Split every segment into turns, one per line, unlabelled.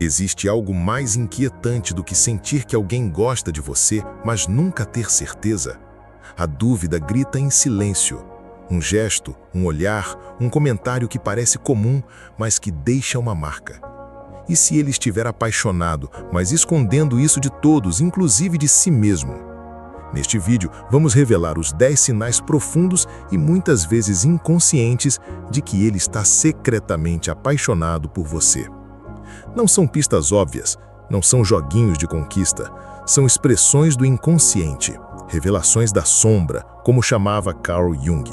Existe algo mais inquietante do que sentir que alguém gosta de você, mas nunca ter certeza? A dúvida grita em silêncio. Um gesto, um olhar, um comentário que parece comum, mas que deixa uma marca. E se ele estiver apaixonado, mas escondendo isso de todos, inclusive de si mesmo? Neste vídeo, vamos revelar os 10 sinais profundos e muitas vezes inconscientes de que ele está secretamente apaixonado por você. Não são pistas óbvias, não são joguinhos de conquista, são expressões do inconsciente, revelações da sombra, como chamava Carl Jung.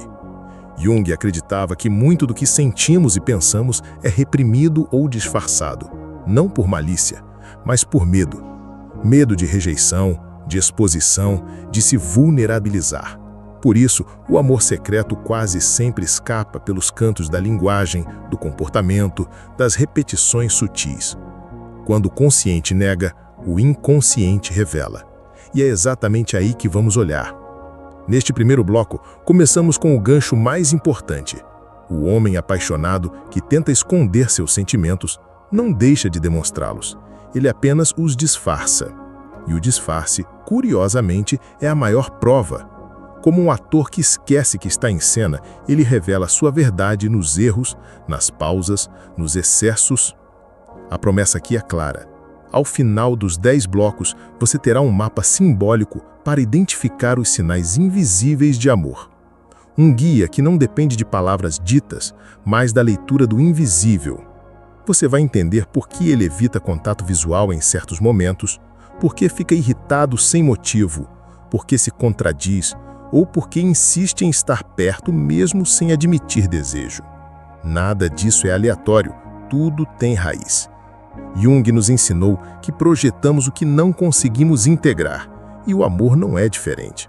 Jung acreditava que muito do que sentimos e pensamos é reprimido ou disfarçado, não por malícia, mas por medo. Medo de rejeição, de exposição, de se vulnerabilizar. Por isso, o amor secreto quase sempre escapa pelos cantos da linguagem, do comportamento, das repetições sutis. Quando o consciente nega, o inconsciente revela. E é exatamente aí que vamos olhar. Neste primeiro bloco, começamos com o gancho mais importante. O homem apaixonado que tenta esconder seus sentimentos não deixa de demonstrá-los. Ele apenas os disfarça. E o disfarce, curiosamente, é a maior prova. Como um ator que esquece que está em cena, ele revela sua verdade nos erros, nas pausas, nos excessos. A promessa aqui é clara. Ao final dos 10 blocos, você terá um mapa simbólico para identificar os sinais invisíveis de amor. Um guia que não depende de palavras ditas, mas da leitura do invisível. Você vai entender por que ele evita contato visual em certos momentos, por que fica irritado sem motivo, por que se contradiz, ou porque insiste em estar perto mesmo sem admitir desejo. Nada disso é aleatório, tudo tem raiz. Jung nos ensinou que projetamos o que não conseguimos integrar, e o amor não é diferente.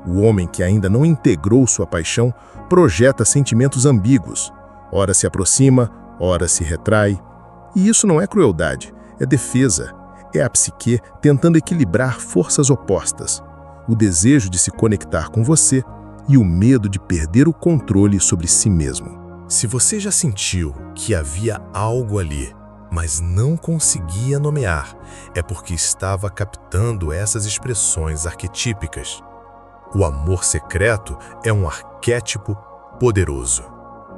O homem que ainda não integrou sua paixão projeta sentimentos ambíguos. Ora se aproxima, ora se retrai. E isso não é crueldade, é defesa. É a psique tentando equilibrar forças opostas. O desejo de se conectar com você e o medo de perder o controle sobre si mesmo. Se você já sentiu que havia algo ali, mas não conseguia nomear, é porque estava captando essas expressões arquetípicas. O amor secreto é um arquétipo poderoso,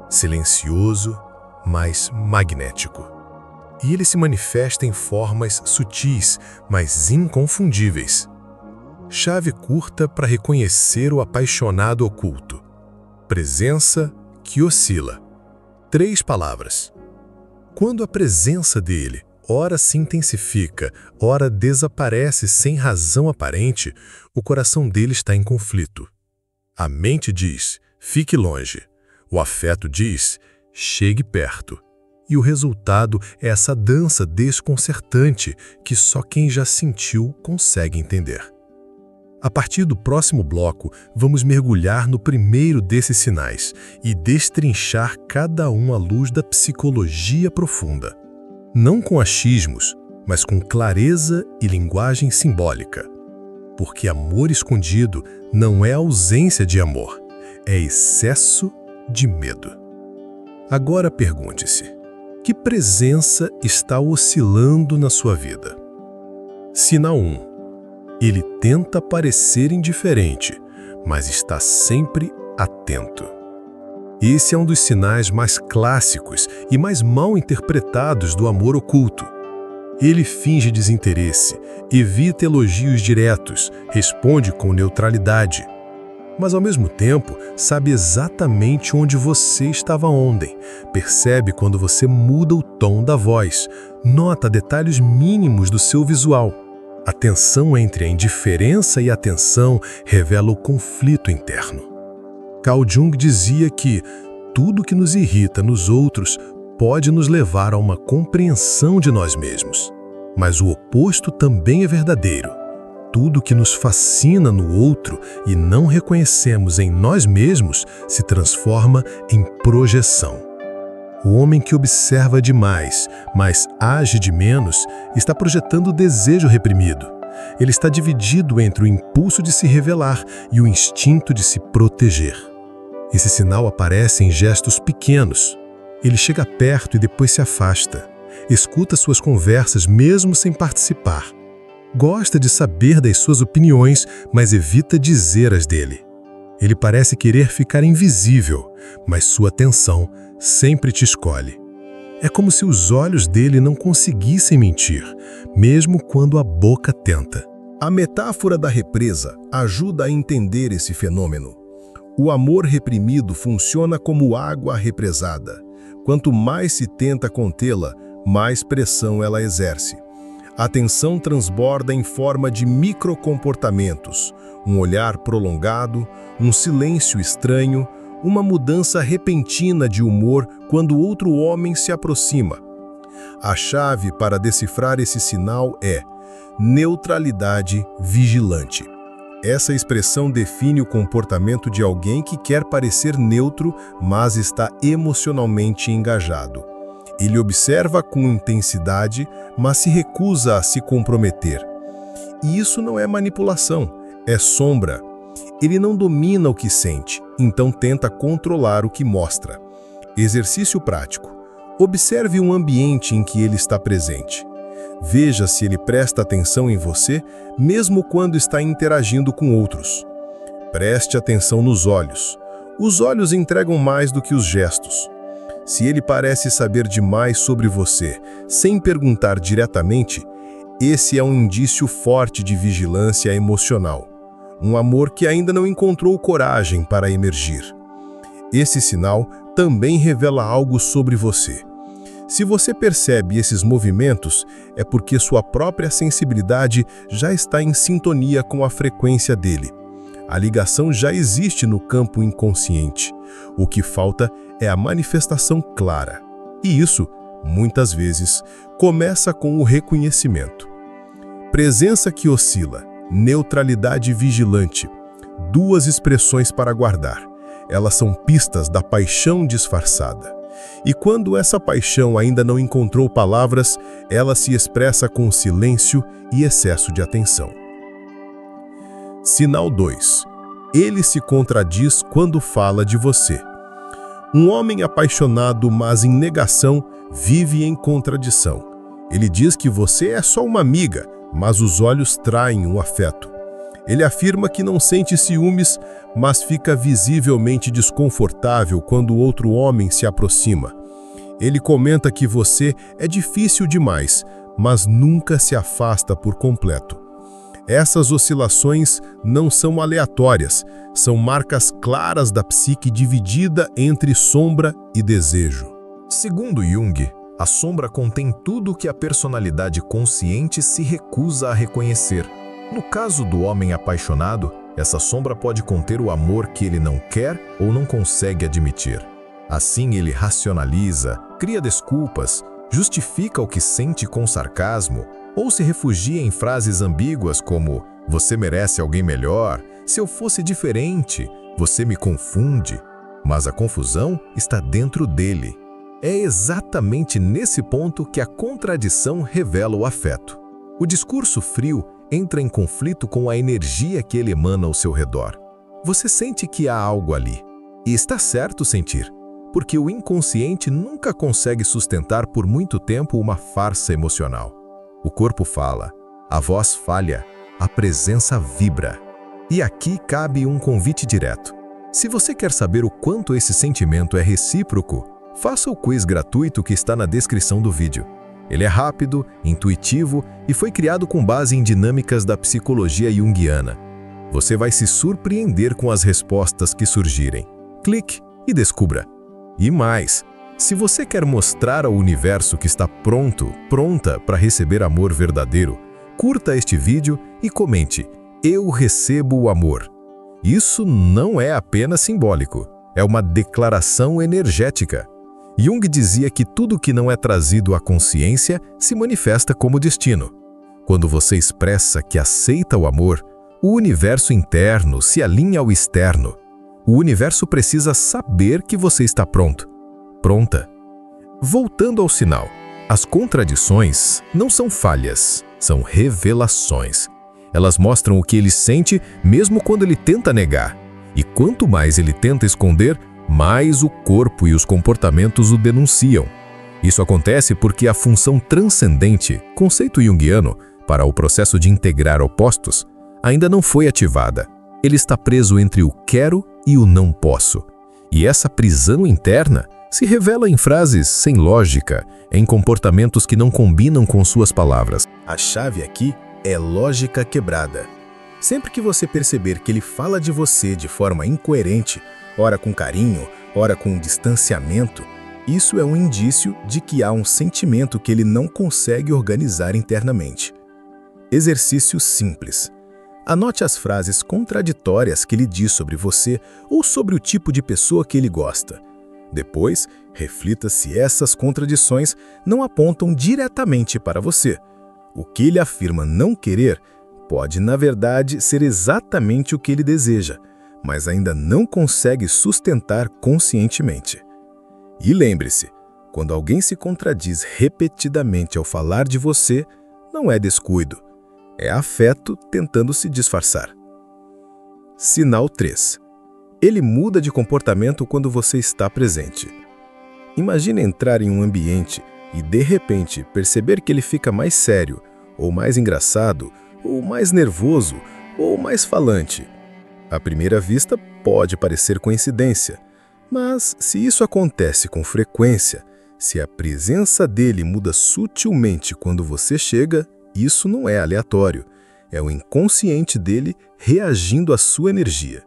silencioso, mas magnético. E ele se manifesta em formas sutis, mas inconfundíveis. Chave curta para reconhecer o apaixonado oculto. Presença que oscila. 3 palavras. Quando a presença dele, ora se intensifica, ora desaparece sem razão aparente, o coração dele está em conflito. A mente diz, fique longe. O afeto diz, chegue perto. E o resultado é essa dança desconcertante que só quem já sentiu consegue entender. A partir do próximo bloco, vamos mergulhar no primeiro desses sinais e destrinchar cada um à luz da psicologia profunda. Não com achismos, mas com clareza e linguagem simbólica. Porque amor escondido não é ausência de amor, é excesso de medo. Agora pergunte-se, que presença está oscilando na sua vida? Sinal 1. Ele tenta parecer indiferente, mas está sempre atento. Esse é um dos sinais mais clássicos e mais mal interpretados do amor oculto. Ele finge desinteresse, evita elogios diretos, responde com neutralidade. Mas ao mesmo tempo, sabe exatamente onde você estava ontem, percebe quando você muda o tom da voz, nota detalhes mínimos do seu visual. A tensão entre a indiferença e a atenção revela o conflito interno. Carl Jung dizia que tudo que nos irrita nos outros pode nos levar a uma compreensão de nós mesmos. Mas o oposto também é verdadeiro. Tudo que nos fascina no outro e não reconhecemos em nós mesmos se transforma em projeção. O homem que observa demais, mas age de menos, está projetando o desejo reprimido. Ele está dividido entre o impulso de se revelar e o instinto de se proteger. Esse sinal aparece em gestos pequenos. Ele chega perto e depois se afasta.
escuta suas conversas mesmo sem participar. Gosta de saber das suas opiniões, mas evita dizer as dele. Ele parece querer ficar invisível, mas sua atenção sempre te escolhe. É como se os olhos dele não conseguissem mentir, mesmo quando a boca tenta.
A metáfora da represa ajuda a entender esse fenômeno. O amor reprimido funciona como água represada. Quanto mais se tenta contê-la, mais pressão ela exerce. A tensão transborda em forma de microcomportamentos, um olhar prolongado, um silêncio estranho, uma mudança repentina de humor quando outro homem se aproxima. A chave para decifrar esse sinal é neutralidade vigilante. Essa expressão define o comportamento de alguém que quer parecer neutro, mas está emocionalmente engajado. Ele observa com intensidade, mas se recusa a se comprometer. E isso não é manipulação, é sombra. Ele não domina o que sente, então tenta controlar o que mostra. Exercício prático. Observe um ambiente em que ele está presente. Veja se ele presta atenção em você, mesmo quando está interagindo com outros. Preste atenção nos olhos. Os olhos entregam mais do que os gestos. Se ele parece saber demais sobre você, sem perguntar diretamente, esse é um indício forte de vigilância emocional. Um amor que ainda não encontrou coragem para emergir. Esse sinal também revela algo sobre você. Se você percebe esses movimentos, é porque sua própria sensibilidade já está em sintonia com a frequência dele. A ligação já existe no campo inconsciente. O que falta é a manifestação clara. E isso, muitas vezes, começa com o reconhecimento. Presença que oscila, neutralidade vigilante. Duas expressões para guardar. Elas são pistas da paixão disfarçada. E quando essa paixão ainda não encontrou palavras, ela se expressa com silêncio e excesso de atenção. Sinal 2. Ele se contradiz quando fala de você. Um homem apaixonado, mas em negação, vive em contradição. Ele diz que você é só uma amiga, mas os olhos traem um afeto. Ele afirma que não sente ciúmes, mas fica visivelmente desconfortável quando outro homem se aproxima. Ele comenta que você é difícil demais, mas nunca se afasta por completo. Essas oscilações não são aleatórias, são marcas claras da psique dividida entre sombra e desejo. Segundo Jung, a sombra contém tudo que a personalidade consciente se recusa a reconhecer. No caso do homem apaixonado, essa sombra pode conter o amor que ele não quer ou não consegue admitir. Assim ele racionaliza, cria desculpas, justifica o que sente com sarcasmo ou se refugia em frases ambíguas como "você merece alguém melhor", "se eu fosse diferente", "você me confunde". Mas a confusão está dentro dele. É exatamente nesse ponto que a contradição revela o afeto. O discurso frio entra em conflito com a energia que ele emana ao seu redor. Você sente que há algo ali. E está certo sentir, porque o inconsciente nunca consegue sustentar por muito tempo uma farsa emocional. O corpo fala, a voz falha, a presença vibra. E aqui cabe um convite direto. Se você quer saber o quanto esse sentimento é recíproco, faça o quiz gratuito que está na descrição do vídeo. Ele é rápido, intuitivo e foi criado com base em dinâmicas da psicologia junguiana. Você vai se surpreender com as respostas que surgirem. Clique e descubra. E mais, se você quer mostrar ao universo que está pronta para receber amor verdadeiro, curta este vídeo e comente: "Eu recebo o amor". Isso não é apenas simbólico, é uma declaração energética. Jung dizia que tudo que não é trazido à consciência se manifesta como destino. Quando você expressa que aceita o amor, o universo interno se alinha ao externo. O universo precisa saber que você está pronta. Voltando ao sinal, as contradições não são falhas, são revelações. Elas mostram o que ele sente mesmo quando ele tenta negar. E quanto mais ele tenta esconder, mais o corpo e os comportamentos o denunciam.
Isso acontece porque a função transcendente, conceito junguiano, para o processo de integrar opostos, ainda não foi ativada. Ele está preso entre o quero e o não posso. E essa prisão interna se revela em frases sem lógica, em comportamentos que não combinam com suas palavras.
A chave aqui é lógica quebrada. Sempre que você perceber que ele fala de você de forma incoerente, ora com carinho, ora com distanciamento, isso é um indício de que há um sentimento que ele não consegue organizar internamente. Exercício simples. Anote as frases contraditórias que ele diz sobre você ou sobre o tipo de pessoa que ele gosta. Depois, reflita se essas contradições não apontam diretamente para você. O que ele afirma não querer pode, na verdade, ser exatamente o que ele deseja, mas ainda não consegue sustentar conscientemente. E lembre-se, quando alguém se contradiz repetidamente ao falar de você, não é descuido. É afeto tentando se disfarçar. Sinal 3. Ele muda de comportamento quando você está presente. Imagine entrar em um ambiente e, de repente, perceber que ele fica mais sério, ou mais engraçado, ou mais nervoso, ou mais falante. À primeira vista, pode parecer coincidência, mas se isso acontece com frequência, se a presença dele muda sutilmente quando você chega, isso não é aleatório, é o inconsciente dele reagindo à sua energia.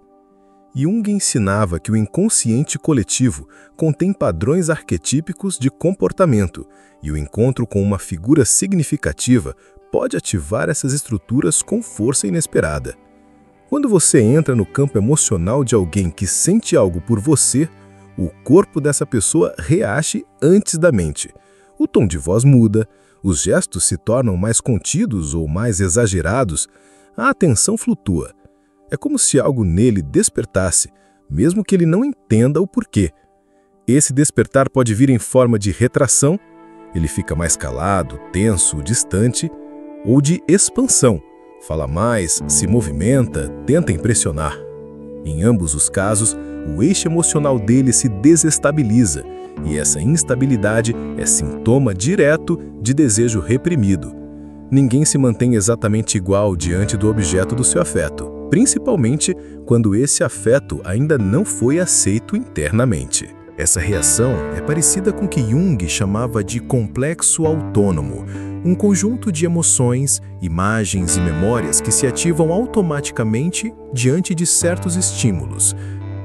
Jung ensinava que o inconsciente coletivo contém padrões arquetípicos de comportamento e o encontro com uma figura significativa pode ativar essas estruturas com força inesperada. Quando você entra no campo emocional de alguém que sente algo por você, o corpo dessa pessoa reage antes da mente. O tom de voz muda, os gestos se tornam mais contidos ou mais exagerados, a atenção flutua. É como se algo nele despertasse, mesmo que ele não entenda o porquê. Esse despertar pode vir em forma de retração, ele fica mais calado, tenso, distante, ou de expansão, fala mais, se movimenta, tenta impressionar. Em ambos os casos, o eixo emocional dele se desestabiliza, e essa instabilidade é sintoma direto de desejo reprimido. Ninguém se mantém exatamente igual diante do objeto do seu afeto, principalmente quando esse afeto ainda não foi aceito internamente. Essa reação é parecida com o que Jung chamava de complexo autônomo, um conjunto de emoções, imagens e memórias que se ativam automaticamente diante de certos estímulos.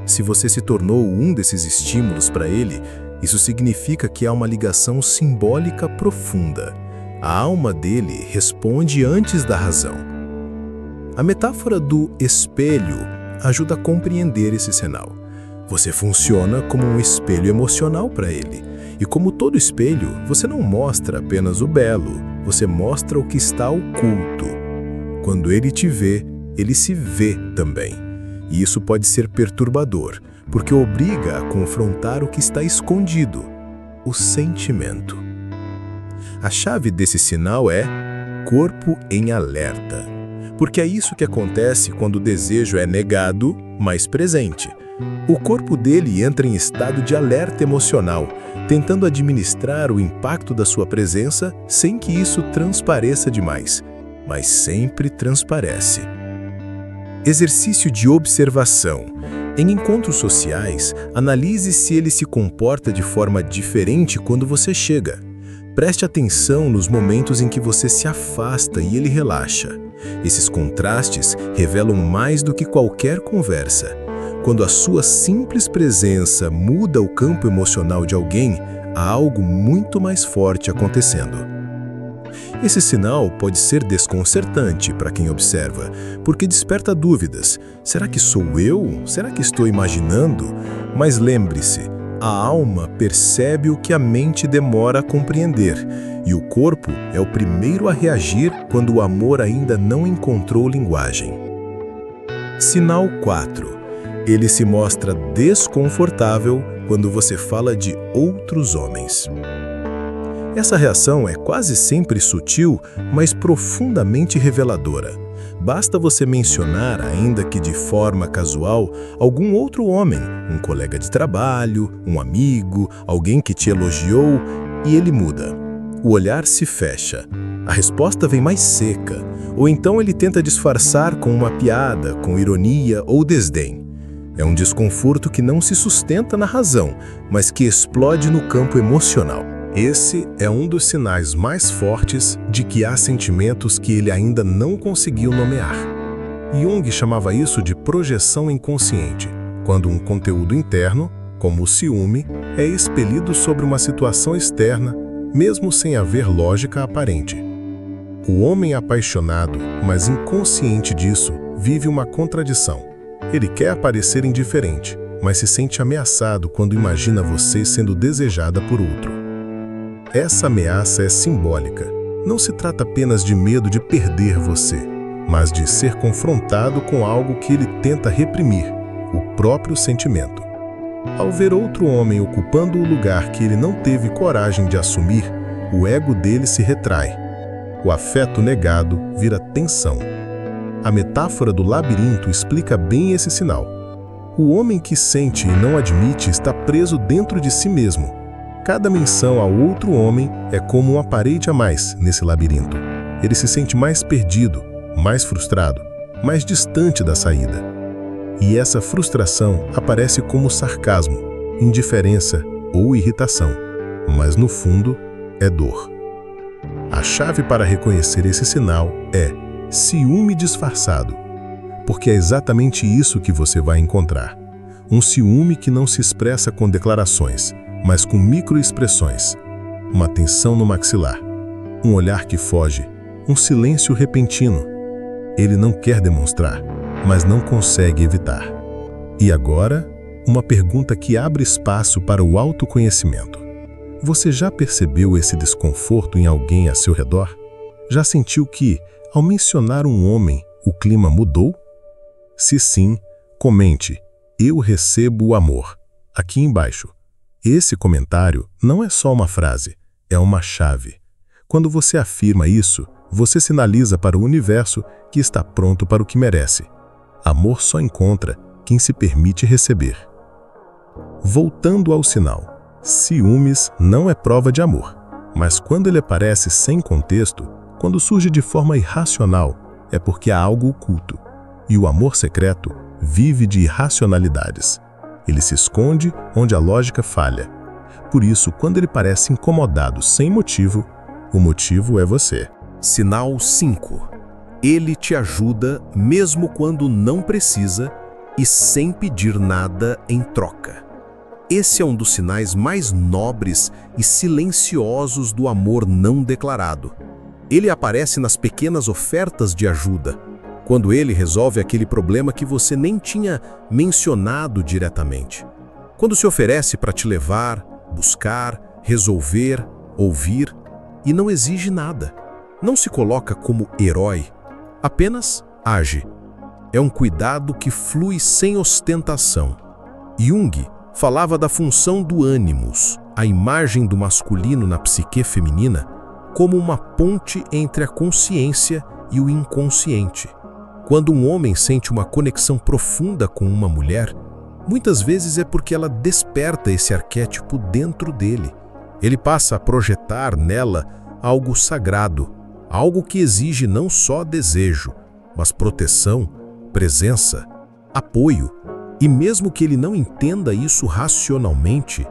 Se você se tornou um desses estímulos para ele, isso significa que há uma ligação simbólica profunda. A alma dele responde antes da razão. A metáfora do espelho ajuda a compreender esse sinal. Você funciona como um espelho emocional para ele. E como todo espelho, você não mostra apenas o belo, você mostra o que está oculto. Quando ele te vê, ele se vê também. E isso pode ser perturbador, porque obriga a confrontar o que está escondido, o sentimento. A chave desse sinal é corpo em alerta, porque é isso que acontece quando o desejo é negado, mas presente. O corpo dele entra em estado de alerta emocional, tentando administrar o impacto da sua presença sem que isso transpareça demais, mas sempre transparece. Exercício de observação. Em encontros sociais, analise se ele se comporta de forma diferente quando você chega. Preste atenção nos momentos em que você se afasta e ele relaxa. Esses contrastes revelam mais do que qualquer conversa. Quando a sua simples presença muda o campo emocional de alguém, há algo muito mais forte acontecendo. Esse sinal pode ser desconcertante para quem observa, porque desperta dúvidas. Será que sou eu? Será que estou imaginando? Mas lembre-se, a alma percebe o que a mente demora a compreender, e o corpo é o primeiro a reagir quando o amor ainda não encontrou linguagem. Sinal 4. Ele se mostra desconfortável quando você fala de outros homens. Essa reação é quase sempre sutil, mas profundamente reveladora. Basta você mencionar, ainda que de forma casual, algum outro homem, um colega de trabalho, um amigo, alguém que te elogiou,
e ele muda. O olhar se fecha. A resposta vem mais seca, ou então ele tenta disfarçar com uma piada, com ironia ou desdém. É um desconforto que não se sustenta na razão, mas que explode no campo emocional. Esse é um dos sinais mais fortes de que há sentimentos que ele ainda não conseguiu nomear. Jung chamava isso de projeção inconsciente, quando um conteúdo interno, como o ciúme, é expelido sobre uma situação externa, mesmo sem haver lógica aparente. O homem apaixonado, mas inconsciente disso, vive uma contradição. Ele quer parecer indiferente, mas se sente ameaçado quando imagina você sendo desejada por outro. Essa ameaça é simbólica. Não se trata apenas de medo de perder você, mas de ser confrontado com algo que ele tenta reprimir, o próprio sentimento. Ao ver outro homem ocupando o lugar que ele não teve coragem de assumir, o ego dele se retrai. O afeto negado vira tensão. A metáfora do labirinto explica bem esse sinal. O homem que sente e não admite está preso dentro de si mesmo. Cada menção ao outro homem é como uma parede a mais nesse labirinto. Ele se sente mais perdido, mais frustrado, mais distante da saída. E essa frustração aparece como sarcasmo, indiferença ou irritação, mas no fundo é dor. A chave para reconhecer esse sinal é ciúme disfarçado, porque é exatamente isso que você vai encontrar. Um ciúme que não se expressa com declarações, mas com microexpressões. Uma tensão no maxilar, um olhar que foge, um silêncio repentino. Ele não quer demonstrar, mas não consegue evitar. E agora, uma pergunta que abre espaço para o autoconhecimento. Você já percebeu esse desconforto em alguém a seu redor? Já sentiu que, ao mencionar um homem, o clima mudou? Se sim, comente, eu recebo o amor, aqui embaixo. Esse comentário não é só uma frase, é uma chave. Quando você afirma isso, você sinaliza para o universo que está pronto para o que merece. Amor só encontra quem se permite receber. Voltando ao sinal, ciúmes não é prova de amor, mas quando ele aparece sem contexto, quando surge de forma irracional, é porque há algo oculto. E o amor secreto vive de irracionalidades. Ele se esconde onde a lógica falha. Por isso, quando ele parece incomodado sem motivo, o motivo é você.
Sinal 5. Ele te ajuda mesmo quando não precisa e sem pedir nada em troca. Esse é um dos sinais mais nobres e silenciosos do amor não declarado. Ele aparece nas pequenas ofertas de ajuda, quando ele resolve aquele problema que você nem tinha mencionado diretamente. Quando se oferece para te levar, buscar, resolver, ouvir e não exige nada. Não se coloca como herói, apenas age. É um cuidado que flui sem ostentação. Jung falava da função do ânimos, a imagem do masculino na psique feminina, como uma ponte entre a consciência e o inconsciente. Quando um homem sente uma conexão profunda com uma mulher, muitas vezes é porque ela desperta esse arquétipo dentro dele. Ele passa a projetar nela algo sagrado, algo que exige não só desejo, mas proteção, presença, apoio. E mesmo que ele não entenda isso racionalmente,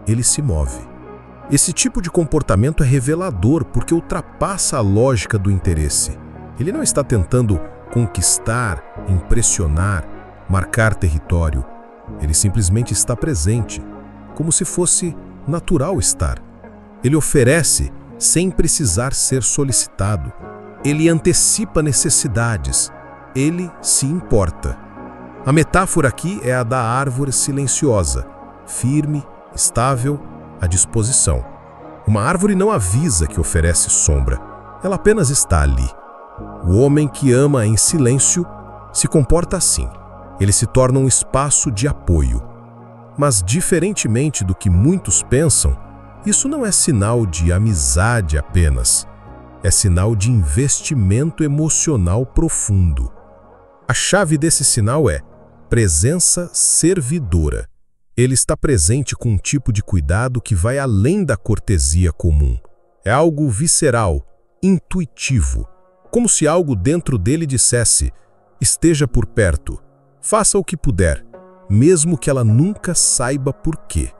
ele se move. Esse tipo de comportamento é revelador porque ultrapassa a lógica do interesse. Ele não está tentando conquistar, impressionar, marcar território. Ele simplesmente está presente, como se fosse natural estar. Ele oferece sem precisar ser solicitado. Ele antecipa necessidades. Ele se importa. A metáfora aqui é a da árvore silenciosa, firme, estável, à disposição. Uma árvore não avisa que oferece sombra, ela apenas está ali. O homem que ama em silêncio se comporta assim. Ele se torna um espaço de apoio. Mas, diferentemente do que muitos pensam, isso não é sinal de amizade apenas. É sinal de investimento emocional profundo. A chave desse sinal é presença servidora.
Ele está presente com um tipo de cuidado que vai além da cortesia comum. É algo visceral, intuitivo, como se algo dentro dele dissesse: esteja por perto, faça o que puder, mesmo que ela nunca saiba por quê.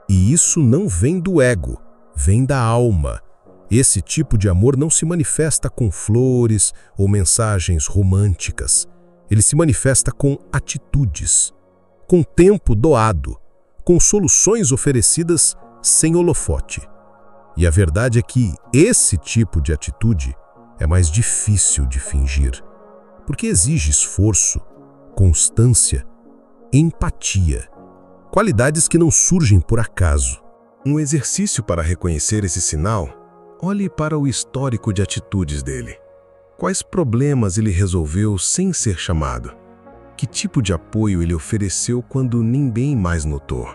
E isso não vem do ego, vem da alma. Esse tipo de amor não se manifesta com flores ou mensagens românticas. Ele se manifesta com atitudes, com tempo doado, com soluções oferecidas sem holofote. E a verdade é que esse tipo de atitude é mais difícil de fingir, porque exige esforço, constância, empatia, qualidades que não surgem por acaso.
Um exercício para reconhecer esse sinal: olhe para o histórico de atitudes dele. Quais problemas ele resolveu sem ser chamado? Que tipo de apoio ele ofereceu quando ninguém mais notou?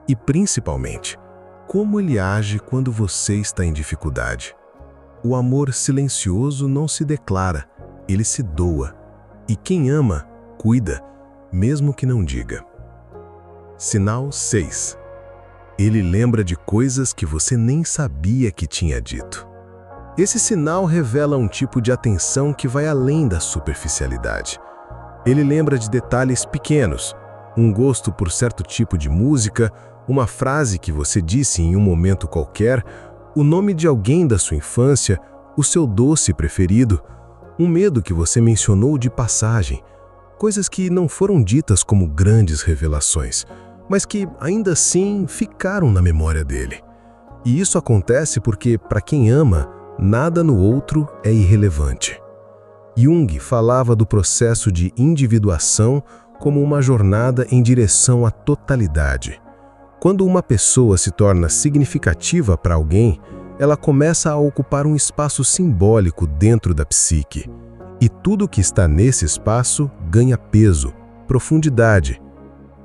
E, principalmente, como ele age quando você está em dificuldade? O amor silencioso não se declara, ele se doa. E quem ama, cuida, mesmo que não diga. Sinal 6. Ele lembra de coisas que você nem sabia que tinha dito. Esse sinal revela um tipo de atenção que vai além da superficialidade. Ele lembra de detalhes pequenos, um gosto por certo tipo de música, uma frase que você disse em um momento qualquer, o nome de alguém da sua infância, o seu doce preferido, um medo que você mencionou de passagem, coisas que não foram ditas como grandes revelações, mas que ainda assim ficaram na memória dele. E isso acontece porque, para quem ama, nada no outro é irrelevante. Jung falava do processo de individuação como uma jornada em direção à totalidade. Quando uma pessoa se torna significativa para alguém, ela começa a ocupar um espaço simbólico dentro da psique. E tudo que está nesse espaço ganha peso, profundidade.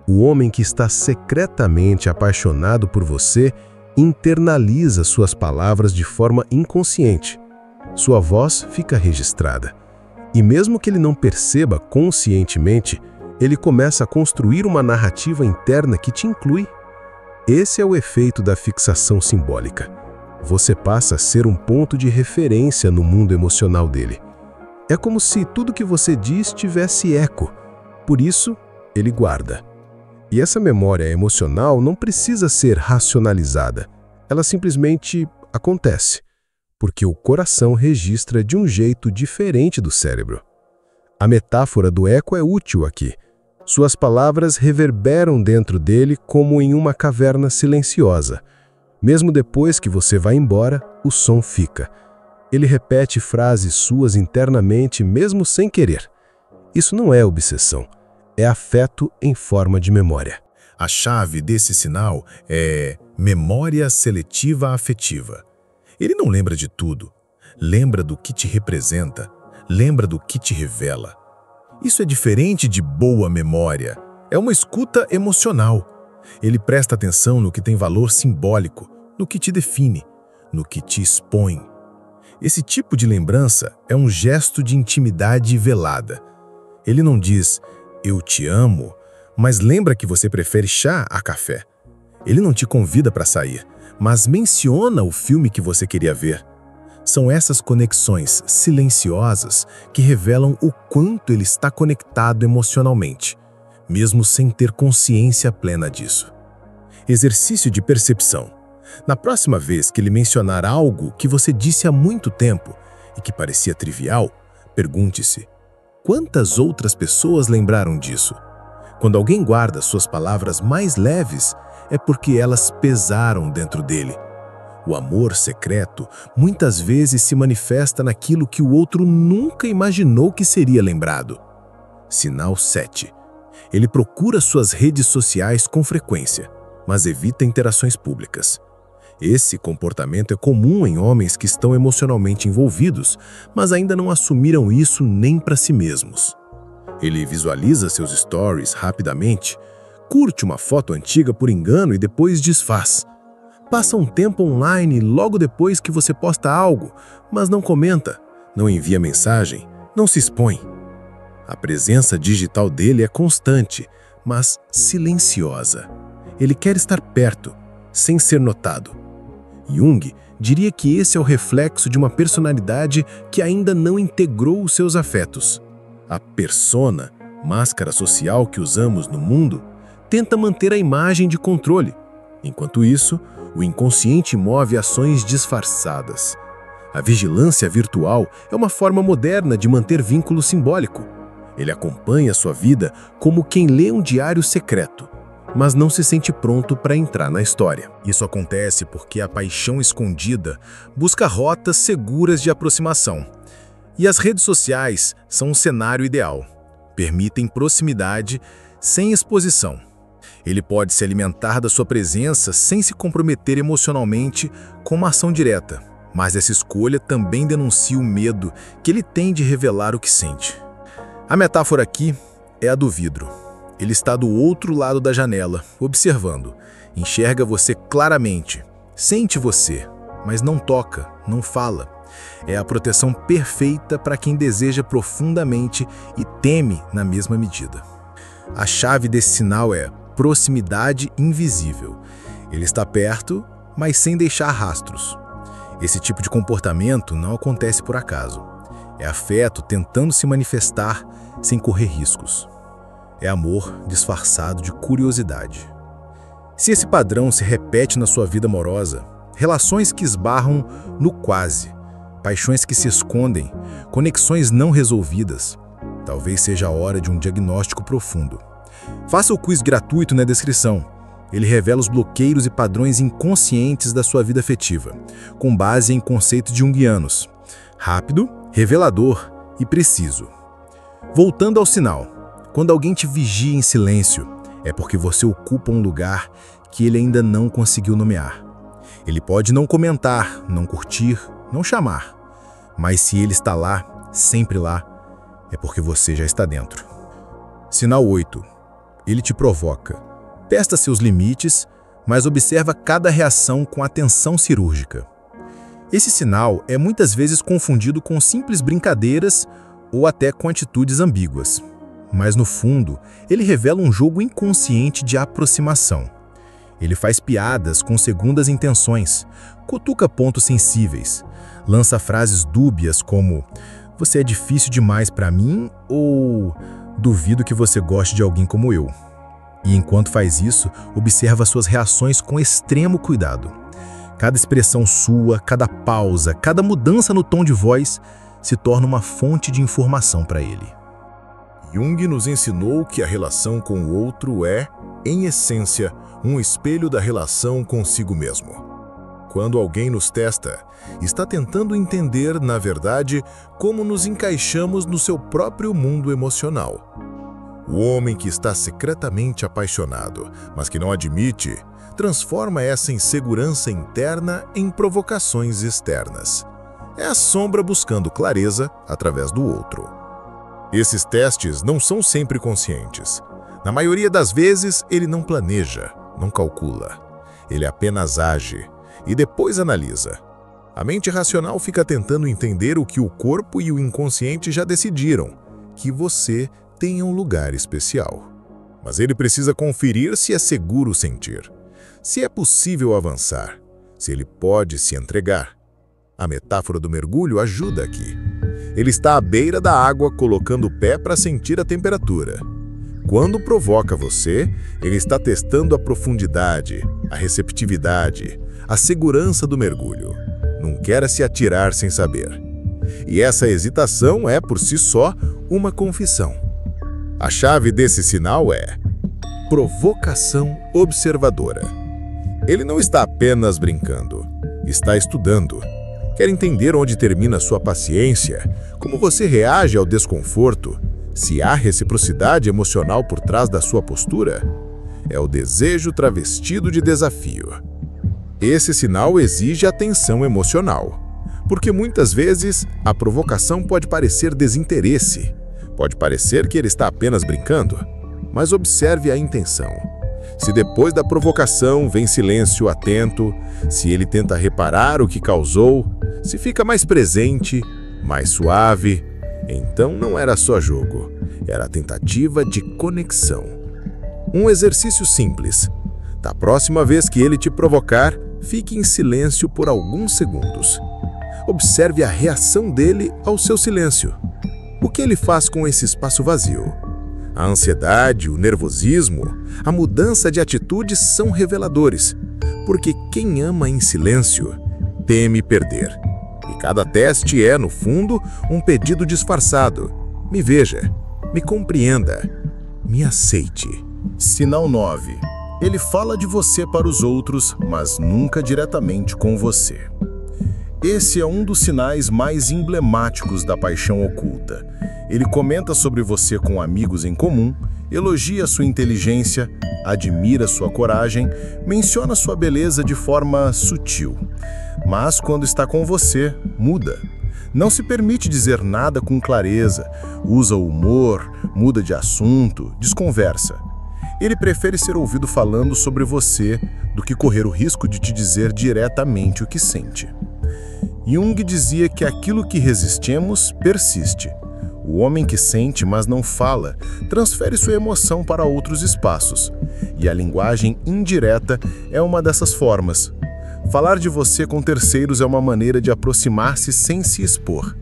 O homem que está secretamente apaixonado por você internaliza suas palavras de forma inconsciente. Sua voz fica registrada. E mesmo que ele não perceba conscientemente, ele começa a construir uma narrativa interna que te inclui. Esse é o efeito da fixação simbólica. Você passa a ser um ponto de referência no mundo emocional dele. É como se tudo que você diz tivesse eco. Por isso, ele guarda. E essa memória emocional não precisa ser racionalizada. Ela simplesmente acontece, porque o coração registra de um jeito diferente do cérebro. A metáfora do eco é útil aqui. Suas palavras reverberam dentro dele como em uma caverna silenciosa. Mesmo depois que você vai embora, o som fica. Ele repete frases suas internamente mesmo sem querer. Isso não é obsessão. É afeto em forma de memória.
A chave desse sinal é memória seletiva afetiva. Ele não lembra de tudo. Lembra do que te representa. Lembra do que te revela. Isso é diferente de boa memória. É uma escuta emocional. Ele presta atenção no que tem valor simbólico, no que te define, no que te expõe. Esse tipo de lembrança é um gesto de intimidade velada. Ele não diz: eu te amo, mas lembra que você prefere chá a café. Ele não te convida para sair, mas menciona o filme que você queria ver. São essas conexões silenciosas que revelam o quanto ele está conectado emocionalmente, mesmo sem ter consciência plena disso. Exercício de percepção. Na próxima vez que ele mencionar algo que você disse há muito tempo e que parecia trivial, pergunte-se: quantas outras pessoas lembraram disso? Quando alguém guarda suas palavras mais leves, é porque elas pesaram dentro dele. O amor secreto muitas vezes se manifesta naquilo que o outro nunca imaginou que seria lembrado. Sinal 7. Ele procura suas redes sociais com frequência, mas evita interações públicas. Esse comportamento é comum em homens que estão emocionalmente envolvidos, mas ainda não assumiram isso nem para si mesmos. Ele visualiza seus stories rapidamente, curte uma foto antiga por engano e depois desfaz. Passa um tempo online logo depois que você posta algo, mas não comenta, não envia mensagem, não se expõe. A presença digital dele é constante, mas silenciosa.
Ele quer estar perto, sem ser notado. Jung diria que esse é o reflexo de uma personalidade que ainda não integrou os seus afetos. A persona, máscara social que usamos no mundo, tenta manter a imagem de controle. Enquanto isso, o inconsciente move ações disfarçadas. A vigilância virtual é uma forma moderna de manter vínculo simbólico. Ele acompanha sua vida como quem lê um diário secreto, mas não se sente pronto para entrar na história.
Isso acontece porque a paixão escondida busca rotas seguras de aproximação. E as redes sociais são um cenário ideal. Permitem proximidade sem exposição. Ele pode se alimentar da sua presença sem se comprometer emocionalmente com uma ação direta. Mas essa escolha também denuncia o medo que ele tem de revelar o que sente. A metáfora aqui é a do vidro. Ele está do outro lado da janela, observando. Enxerga você claramente, sente você, mas não toca, não fala. É a proteção perfeita para quem deseja profundamente e teme na mesma medida. A chave desse sinal é proximidade invisível. Ele está perto, mas sem deixar rastros. Esse tipo de comportamento não acontece por acaso. É afeto tentando se manifestar sem correr riscos. É amor disfarçado de curiosidade. Se esse padrão se repete na sua vida amorosa, relações que esbarram no quase, paixões que se escondem, conexões não resolvidas, talvez seja a hora de um diagnóstico profundo. Faça o quiz gratuito na descrição. Ele revela os bloqueios e padrões inconscientes da sua vida afetiva, com base em conceitos junguianos. Rápido, revelador e preciso. Voltando ao sinal, quando alguém te vigia em silêncio, é porque você ocupa um lugar que ele ainda não conseguiu nomear. Ele pode não comentar, não curtir, não chamar, mas se ele está lá, sempre lá, é porque você já está dentro. Sinal 8. Ele te provoca. Testa seus limites, mas observa cada reação com atenção cirúrgica. Esse sinal é muitas vezes confundido com simples brincadeiras ou até com atitudes ambíguas. Mas no fundo, ele revela um jogo inconsciente de aproximação. Ele faz piadas com segundas intenções, cutuca pontos sensíveis, lança frases dúbias como "Você é difícil demais para mim" ou "Duvido que você goste de alguém como eu". E enquanto faz isso, observa suas reações com extremo cuidado. Cada expressão sua, cada pausa, cada mudança no tom de voz se torna uma fonte de informação para ele.
Jung nos ensinou que a relação com o outro é, em essência, um espelho da relação consigo mesmo. Quando alguém nos testa, está tentando entender, na verdade, como nos encaixamos no seu próprio mundo emocional. O homem que está secretamente apaixonado, mas que não admite, transforma essa insegurança interna em provocações externas. É a sombra buscando clareza através do outro. Esses testes não são sempre conscientes. Na maioria das vezes, ele não planeja, não calcula. Ele apenas age e depois analisa. A mente racional fica tentando entender o que o corpo e o inconsciente já decidiram, que você tenha um lugar especial. Mas ele precisa conferir se é seguro sentir, se é possível avançar, se ele pode se entregar. A metáfora do mergulho ajuda aqui. Ele está à beira da água colocando o pé para sentir a temperatura. Quando provoca você, ele está testando a profundidade, a receptividade, a segurança do mergulho. Não quer se atirar sem saber. E essa hesitação é, por si só, uma confissão. A chave desse sinal é provocação observadora. Ele não está apenas brincando, está estudando. Quer entender onde termina sua paciência, como você reage ao desconforto, se há reciprocidade emocional por trás da sua postura? É o desejo travestido de desafio. Esse sinal exige atenção emocional, porque muitas vezes a provocação pode parecer desinteresse, pode parecer que ele está apenas brincando, mas observe a intenção. Se depois da provocação vem silêncio atento, se ele tenta reparar o que causou, se fica mais presente, mais suave, então não era só jogo, era a tentativa de conexão. Um exercício simples.
Da próxima vez que ele te provocar, fique em silêncio por alguns segundos. Observe a reação dele ao seu silêncio. O que ele faz com esse espaço vazio? A ansiedade, o nervosismo, a mudança de atitude são reveladores, porque quem ama em silêncio teme perder. E cada teste é, no fundo, um pedido disfarçado. Me veja, me compreenda, me aceite.
Sinal 9. Ele fala de você para os outros, mas nunca diretamente com você. Esse é um dos sinais mais emblemáticos da paixão oculta. Ele comenta sobre você com amigos em comum, elogia sua inteligência, admira sua coragem, menciona sua beleza de forma sutil. Mas quando está com você, muda. Não se permite dizer nada com clareza, usa o humor, muda de assunto, desconversa. Ele prefere ser ouvido falando sobre você do que correr o risco de te dizer diretamente o que sente. Jung dizia que aquilo que resistimos persiste. O homem que sente, mas não fala, transfere sua emoção para outros espaços. E a linguagem indireta é uma dessas formas. Falar de você com terceiros é uma maneira de aproximar-se sem se expor.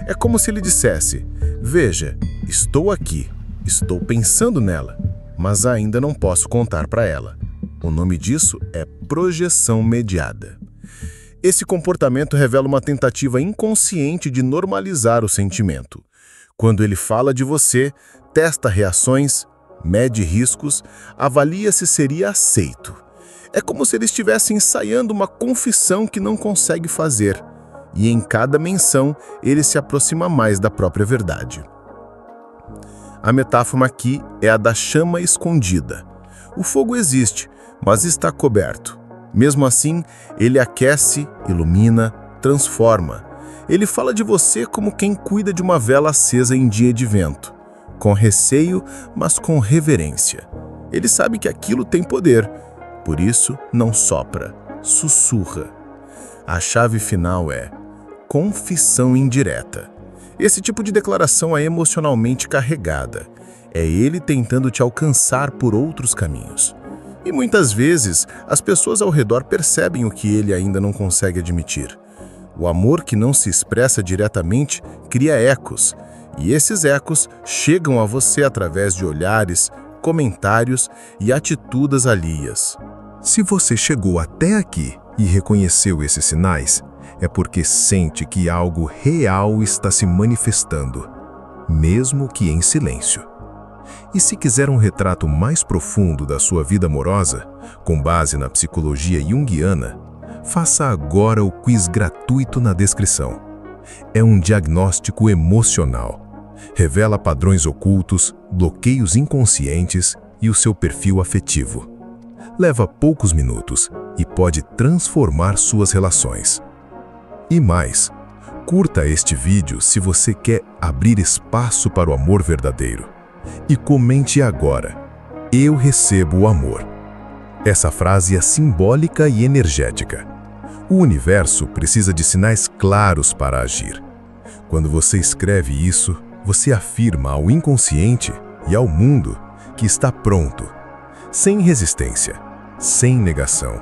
É como se ele dissesse: veja, estou aqui, estou pensando nela, mas ainda não posso contar para ela. O nome disso é projeção mediada. Esse comportamento revela uma tentativa inconsciente de normalizar o sentimento. Quando ele fala de você, testa reações, mede riscos, avalia se seria aceito. É como se ele estivesse ensaiando uma confissão que não consegue fazer, e em cada menção ele se aproxima mais da própria verdade. A metáfora aqui é a da chama escondida. O fogo existe, mas está coberto. Mesmo assim, ele aquece, ilumina, transforma. Ele fala de você como quem cuida de uma vela acesa em dia de vento, com receio, mas com reverência. Ele sabe que aquilo tem poder, por isso não sopra, sussurra. A chave final é confissão indireta. Esse tipo de declaração é emocionalmente carregada. É ele tentando te alcançar por outros caminhos. E muitas vezes, as pessoas ao redor percebem o que ele ainda não consegue admitir. O amor que não se expressa diretamente cria ecos, e esses ecos chegam a você através de olhares, comentários e atitudes alheias.
Se você chegou até aqui e reconheceu esses sinais, é porque sente que algo real está se manifestando, mesmo que em silêncio. E se quiser um retrato mais profundo da sua vida amorosa, com base na psicologia junguiana, faça agora o quiz gratuito na descrição. É um diagnóstico emocional. Revela padrões ocultos, bloqueios inconscientes e o seu perfil afetivo. Leva poucos minutos e pode transformar suas relações. E mais, curta este vídeo se você quer abrir espaço para o amor verdadeiro. E comente agora: eu recebo o amor. Essa frase é simbólica e energética. O universo precisa de sinais claros para agir. Quando você escreve isso, você afirma ao inconsciente e ao mundo que está pronto, sem resistência, sem negação.